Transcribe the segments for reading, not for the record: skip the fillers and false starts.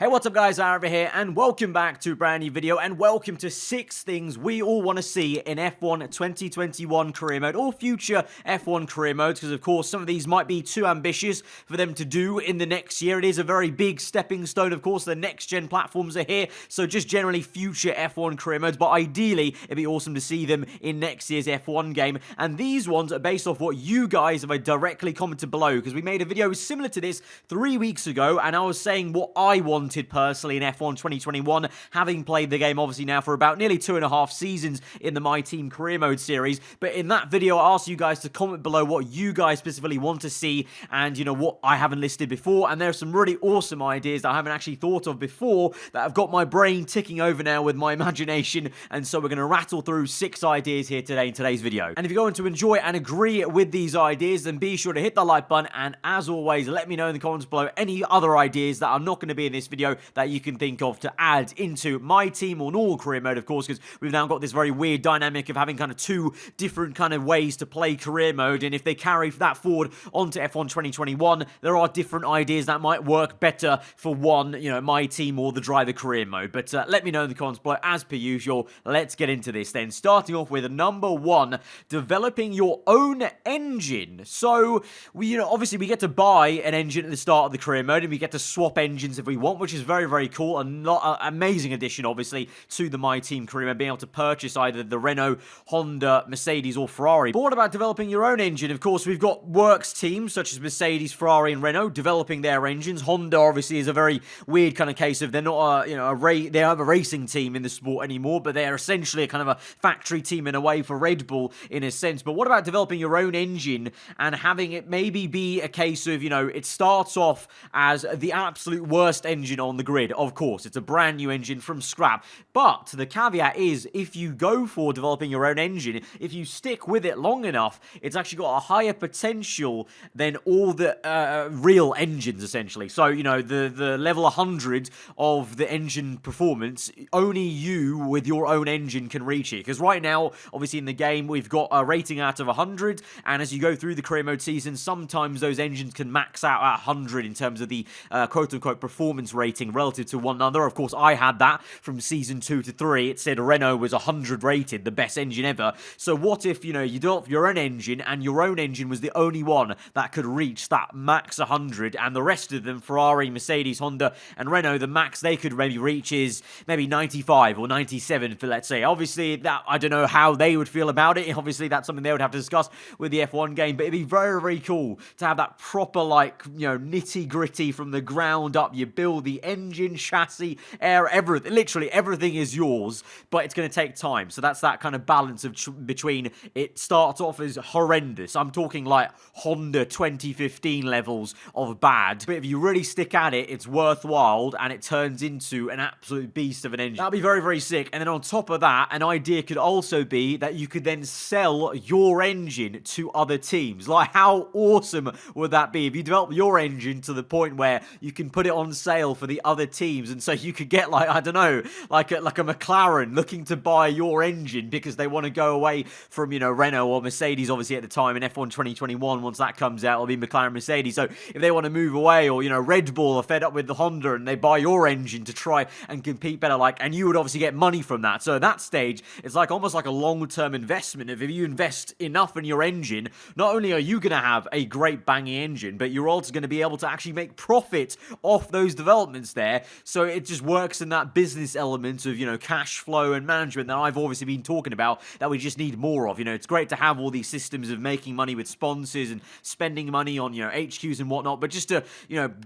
Hey, what's up guys, aarava here, and welcome back to a brand new video, and welcome to 6 things we all want to see in F1 2021 career mode, or future F1 career modes, because of course some of these might be too ambitious for them to do in the next year. It is a very big stepping stone, of course, the next gen platforms are here, so just generally future F1 career modes, but ideally it'd be awesome to see them in next year's F1 game, and these ones are based off what you guys have directly commented below, because we made a video similar to this 3 weeks ago, and I was saying what I wanted personally in F1 2021, having played the game obviously now for about nearly 2.5 seasons in the My Team Career Mode series. But in that video, I asked you guys to comment below what you guys specifically want to see, and you know what I haven't listed before, and there are some really awesome ideas that I haven't actually thought of before that have got my brain ticking over now with my imagination, and so we're going to rattle through 6 ideas here today in today's video. And if you're going to enjoy and agree with these ideas, then be sure to hit the like button, and as always, let me know in the comments below any other ideas that are not going to be in this video that you can think of to add into My Team or normal career mode, of course, because we've now got this very weird dynamic of having kind of 2 different kind of ways to play career mode, and if they carry that forward onto F1 2021, there are different ideas that might work better for one, you know, My Team or the driver career mode. But let me know in the comments below, as per usual. Let's get into this then, starting off with number 1, developing your own engine. So, obviously we get to buy an engine at the start of the career mode, and we get to swap engines if we want, which is very, very cool. An amazing addition, obviously, to the My Team career mode, being able to purchase either the Renault, Honda, Mercedes, or Ferrari. But what about developing your own engine? Of course, we've got works teams such as Mercedes, Ferrari, and Renault developing their engines. Honda, obviously, is a very weird kind of case of they're not they have a racing team in the sport anymore, but they're essentially a kind of a factory team in a way for Red Bull in a sense. But what about developing your own engine and having it maybe be a case of, it starts off as the absolute worst engine on the grid. Of course, it's a brand new engine from scrap, but the caveat is, if you go for developing your own engine, if you stick with it long enough, it's actually got a higher potential than all the real engines, essentially. So, the level 100 of the engine performance, only you with your own engine can reach it, because right now, obviously in the game, we've got a rating out of 100, and as you go through the career mode season, sometimes those engines can max out at 100 in terms of the quote-unquote performance rating relative to one another. Of course, I had that from season 2 to 3. It said Renault was 100 rated, the best engine ever. So what if, you develop your own engine, and your own engine was the only one that could reach that max 100, and the rest of them, Ferrari, Mercedes, Honda, and Renault, the max they could maybe reach is maybe 95 or 97, for let's say. Obviously, that I don't know how they would feel about it. Obviously, that's something they would have to discuss with the F1 game, but it'd be very, very cool to have that proper, nitty-gritty from the ground up. You build the engine, chassis, air, everything. Literally everything is yours, but it's going to take time. So that's that kind of balance of between it starts off as horrendous. I'm talking like Honda 2015 levels of bad, but if you really stick at it, it's worthwhile, and it turns into an absolute beast of an engine. That'd be very, very sick. And then on top of that, an idea could also be that you could then sell your engine to other teams. Like, how awesome would that be if you develop your engine to the point where you can put it on sale for the other teams, and so you could get, like, I don't know, like a McLaren looking to buy your engine because they want to go away from, Renault or Mercedes, obviously at the time in F1 2021. Once that comes out, it'll be McLaren, Mercedes. So if they want to move away, or, Red Bull are fed up with the Honda and they buy your engine to try and compete better, and you would obviously get money from that. So at that stage, it's like almost like a long-term investment. If you invest enough in your engine, not only are you going to have a great banging engine, but you're also going to be able to actually make profit off those developments there. So it just works in that business element of, cash flow and management that I've obviously been talking about, that we just need more of. It's great to have all these systems of making money with sponsors and spending money on, HQs and whatnot, but just to,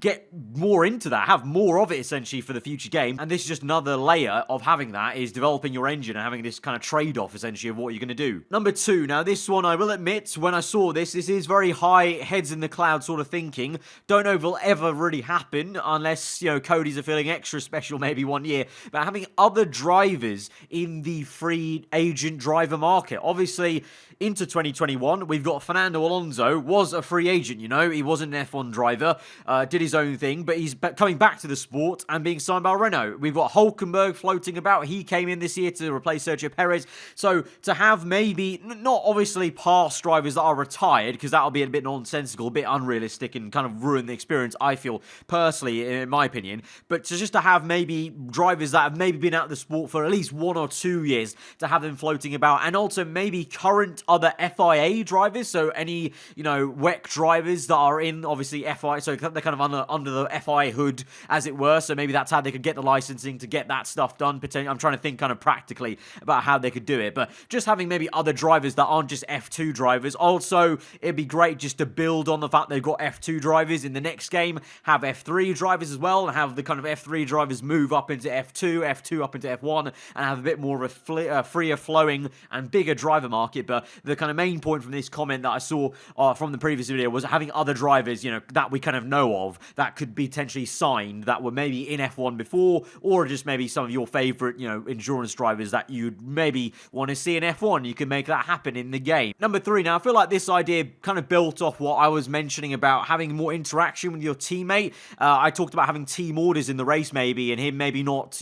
get more into that, have more of it essentially for the future game. And this is just another layer of having that, is developing your engine and having this kind of trade-off essentially of what you're going to do. Number 2, now this one, I will admit, when I saw this is very high heads in the cloud sort of thinking. Don't know if it'll ever really happen unless, Cody's are feeling extra special maybe one year, but having other drivers in the free agent driver market. Obviously, into 2021, we've got Fernando Alonso, was a free agent, he wasn't an F1 driver, did his own thing, but he's coming back to the sport and being signed by Renault. We've got Hulkenberg floating about. He came in this year to replace Sergio Perez. So to have maybe, not obviously past drivers that are retired, because that'll be a bit nonsensical, a bit unrealistic, and kind of ruin the experience, I feel, personally, in my opinion. opinion. But just to have maybe drivers that have maybe been out of the sport for at least 1 or 2 years, to have them floating about, and also maybe current other FIA drivers, so any, WEC drivers that are in, obviously, FIA, so they're kind of under the FIA hood, as it were, so maybe that's how they could get the licensing to get that stuff done. Potentially, I'm trying to think kind of practically about how they could do it, but just having maybe other drivers that aren't just F2 drivers. Also, it'd be great just to build on the fact they've got F2 drivers in the next game, have F3 drivers as well, and have the kind of F3 drivers move up into F2, F2 up into F1, and have a bit more of a freer flowing and bigger driver market. But the kind of main point from this comment that I saw from the previous video was having other drivers, that we kind of know of, that could be potentially signed, that were maybe in F1 before, or just maybe some of your favorite, endurance drivers that you'd maybe want to see in F1. You can make that happen in the game. Number 3, now I feel like this idea kind of built off what I was mentioning about having more interaction with your teammate. I talked about having team orders in the race maybe, and him maybe not,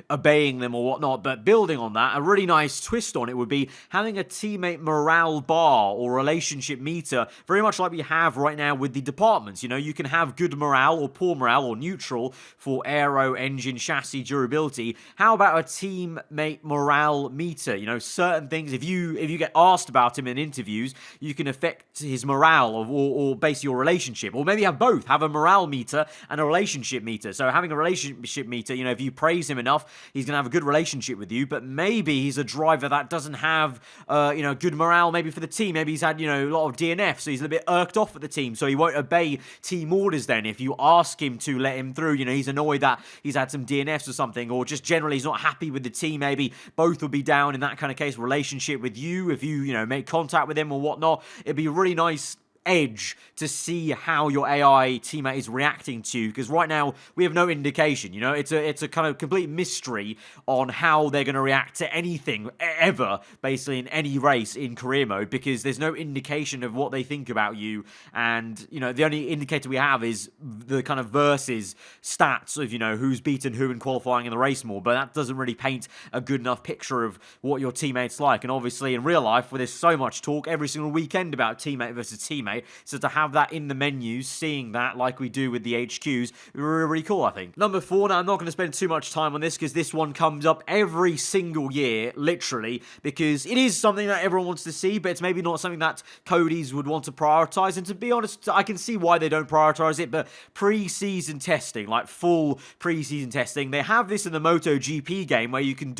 obeying them or whatnot, but building on that, a really nice twist on it would be having a teammate morale bar or relationship meter, very much like we have right now with the departments. You can have good morale or poor morale or neutral for aero, engine, chassis, durability. How about a teammate morale meter? Certain things, if you get asked about him in interviews, you can affect his morale or base your relationship, or maybe have both, have a morale meter and a relationship meter. So having a relationship meter, if you praise him enough, he's going to have a good relationship with you, but maybe he's a driver that doesn't have, good morale maybe for the team. Maybe he's had, a lot of DNF, so he's a bit irked off at the team, so he won't obey team orders then. If you ask him to let him through, he's annoyed that he's had some DNFs or something, or just generally he's not happy with the team, maybe both will be down in that kind of case. Relationship with you, if you, make contact with him or whatnot, it'd be a really nice edge to see how your AI teammate is reacting to you, because right now we have no indication. It's a kind of complete mystery on how they're going to react to anything ever, basically in any race in career mode, because there's no indication of what they think about you. And the only indicator we have is the kind of versus stats of who's beaten who in qualifying in the race more, but that doesn't really paint a good enough picture of what your teammate's like. And obviously in real life, where there's so much talk every single weekend about teammate versus teammate, so to have that in the menus, seeing that like we do with the HQs, really, really cool, I think. Number 4, now I'm not going to spend too much time on this because this one comes up every single year, literally, because it is something that everyone wants to see, but it's maybe not something that Cody's would want to prioritize. And to be honest, I can see why they don't prioritize it, but pre-season testing, like full pre-season testing, they have this in the MotoGP game where you can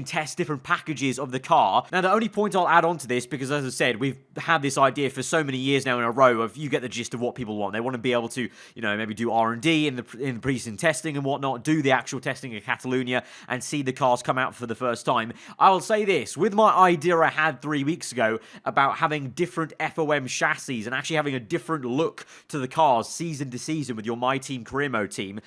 test different packages of the car. Now, the only point I'll add on to this, because as I said, we've had this idea for so many years now in a row of, you get the gist of what people want. They want to be able to, maybe do R&D in the pre-season testing and whatnot, do the actual testing in Catalonia and see the cars come out for the first time. I will say this, with my idea I had 3 weeks ago about having different FOM chassis and actually having a different look to the cars season to season with your My Team Career Mode team,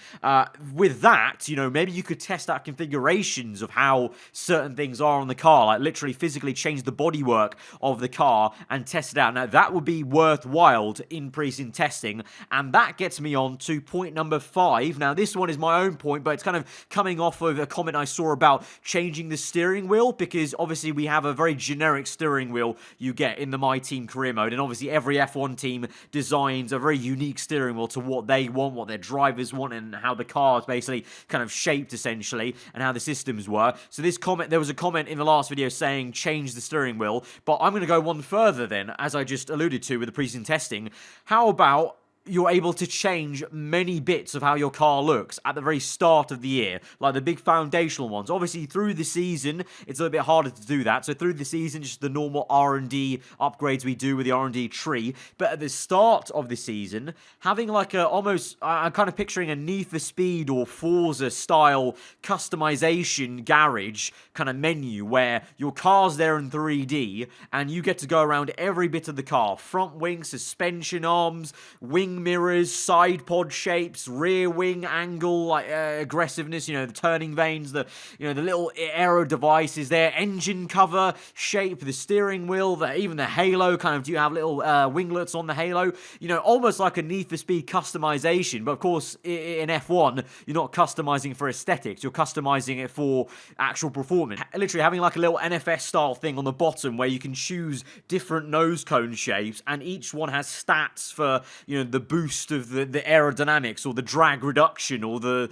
with that, maybe you could test out configurations of how certain things are on the car, like literally physically change the bodywork of the car and test it out. Now, that would be worthwhile in pre-season testing, and that gets me on to point number 5. Now, this one is my own point, but it's kind of coming off of a comment I saw about changing the steering wheel, because obviously we have a very generic steering wheel you get in the My Team Career Mode, and obviously every F1 team designs a very unique steering wheel to what they want, what their drivers want, and how the car is basically kind of shaped, essentially, and how the systems were. So there was a comment in the last video saying change the steering wheel, but I'm going to go one further then, as I just alluded to with the pre-season testing. How about you're able to change many bits of how your car looks at the very start of the year, like the big foundational ones. Obviously, through the season, it's a little bit harder to do that. So through the season, just the normal R&D upgrades we do with the R&D tree. But at the start of the season, having like I'm kind of picturing a Need for Speed or Forza style customization garage kind of menu where your car's there in 3D and you get to go around every bit of the car. Front wing, suspension arms, wing mirrors, side pod shapes, rear wing angle, like aggressiveness, the turning vanes, the little aero devices there, engine cover shape, the steering wheel, even the halo, kind of, do you have little winglets on the halo? Almost like a Need for Speed customization, but of course in F1 you're not customizing for aesthetics, you're customizing it for actual performance. Literally having like a little NFS style thing on the bottom where you can choose different nose cone shapes, and each one has stats for the boost of the aerodynamics or the drag reduction or the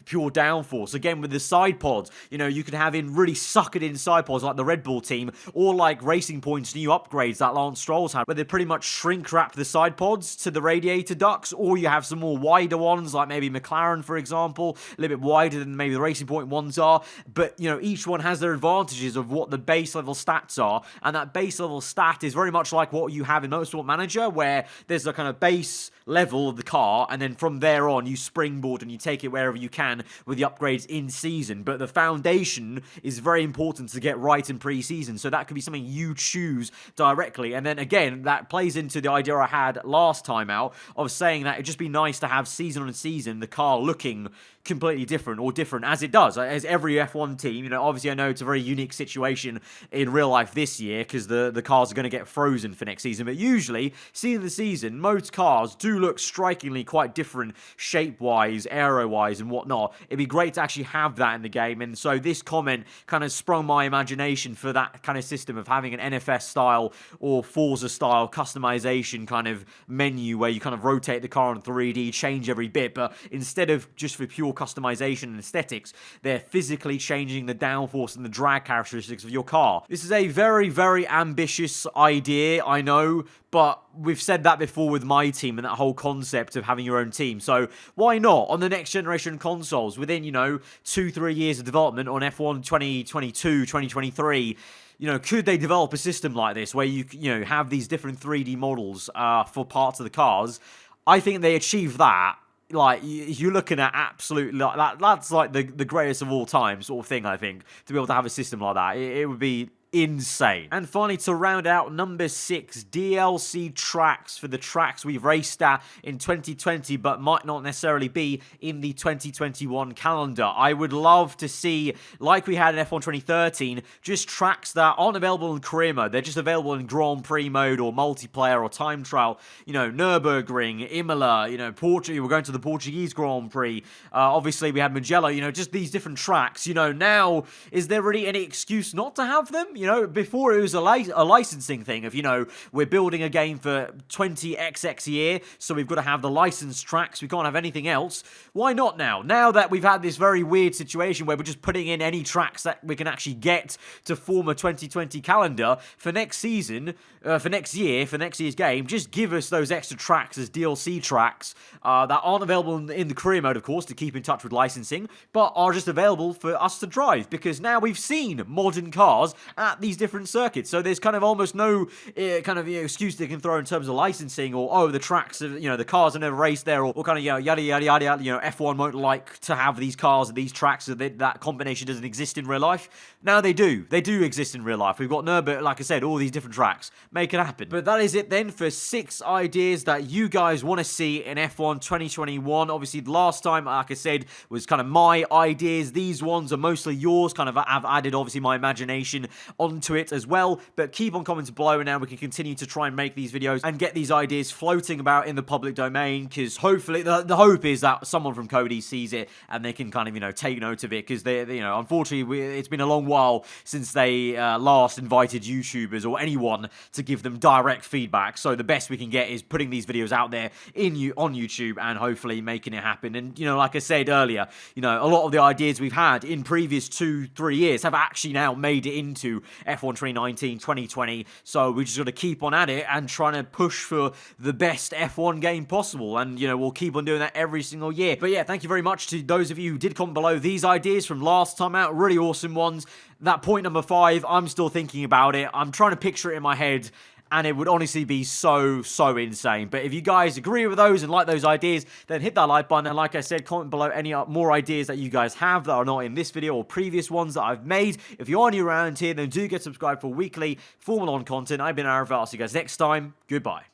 pure downforce. Again, with the side pods, you know, you can have in really suck it in side pods like the Red Bull team, or like Racing Point's new upgrades that Lance Stroll's had, where they pretty much shrink wrap the side pods to the radiator ducts, or you have some more wider ones like maybe McLaren, for example, a little bit wider than maybe the Racing Point ones are. But, you know, each one has their advantages of what the base level stats are, and that base level stat is very much like what you have in Motorsport Manager, where there's a kind of base level of the car, and then from there on you springboard and you take it wherever you can with the upgrades in season. But the foundation is very important to get right in pre-season, so that could be something you choose directly. And then again, that plays into the idea I had last time out of saying that it'd just be nice to have season on season the car looking completely different, or different as it does, as every F1 team. You know, obviously I know it's a very unique situation in real life this year because the cars are going to get frozen for next season, but usually seeing the season, most cars do look strikingly quite different shape-wise, aero-wise and whatnot. It'd be great to actually have that in the game, and so this comment kind of sprung my imagination for that kind of system of having an NFS style or Forza style customization kind of menu where you kind of rotate the car in 3D, change every bit, but instead of just for pure customization and aesthetics, they're physically changing the downforce and the drag characteristics of your car. This is a very, very ambitious idea, I know, but we've said that before with my team and that whole concept of having your own team. So why not on the next generation consoles within, you know, 2-3 years of development on F1 2022, 2023, you know, could they develop a system like this where you know, have these different 3D models for parts of the cars? I think they achieve that. Like, you're looking at absolutely, like, that's like the greatest of all time sort of thing, I think, to be able to have a system like that. It would be insane. And finally, to round out number 6, DLC tracks for the tracks we've raced at in 2020 but might not necessarily be in the 2021 calendar. I would love to see, like we had in F1 2013, just tracks that aren't available in career mode. They're just available in Grand Prix mode or multiplayer or time trial. You know, Nürburgring, Imola, you know, Portugal. We're going to the Portuguese Grand Prix. Obviously, we had Mugello. You know, just these different tracks. You know, now, is there really any excuse not to have them? You know, before it was a licensing thing of, you know, we're building a game for 20xx year, so we've got to have the licensed tracks, we can't have anything else. Why not now? Now that we've had this very weird situation where we're just putting in any tracks that we can actually get to form a 2020 calendar for next season, for next year's game, just give us those extra tracks as DLC tracks that aren't available in the career mode, of course, to keep in touch with licensing, but are just available for us to drive, because now we've seen modern cars at these different circuits, so there's kind of almost no kind of, you know, excuse they can throw in terms of licensing, or, oh, the tracks, you know, the cars have never raced there, or kind of, you know, yada yada yada yada, you know, F1 won't like to have these cars and these tracks, so that combination doesn't exist in real life. Now they do exist in real life. We've got Nürburgring, like I said, all these different tracks. Make it happen. But that is it then for 6 ideas that you guys want to see in F1 2021. Obviously, last time, like I said, was kind of my ideas. These ones are mostly yours. Kind of, I've added, obviously, my imagination onto it as well. But keep on commenting below, and now we can continue to try and make these videos and get these ideas floating about in the public domain, because hopefully, the hope is that someone from Cody sees it and they can kind of, you know, take note of it, because they, you know, unfortunately, it's been a long while since they last invited YouTubers or anyone to give them direct feedback. So the best we can get is putting these videos out there on YouTube and hopefully making it happen. And, you know, like I said earlier, you know, a lot of the ideas we've had in previous 2-3 years have actually now made it into F1 2019, 2020. So we just got to keep on at it and trying to push for the best F1 game possible. And, you know, we'll keep on doing that every single year. But yeah, thank you very much to those of you who did comment below. These ideas from last time out, really awesome ones. That point number 5, I'm still thinking about it. I'm trying to picture it in my head, and it would honestly be so insane. But if you guys agree with those and like those ideas, then hit that like button. And like I said, comment below any more ideas that you guys have that are not in this video or previous ones that I've made. If you are new around here, then do get subscribed for weekly Formula 1 content. I've been aarava. I'll see you guys next time. Goodbye.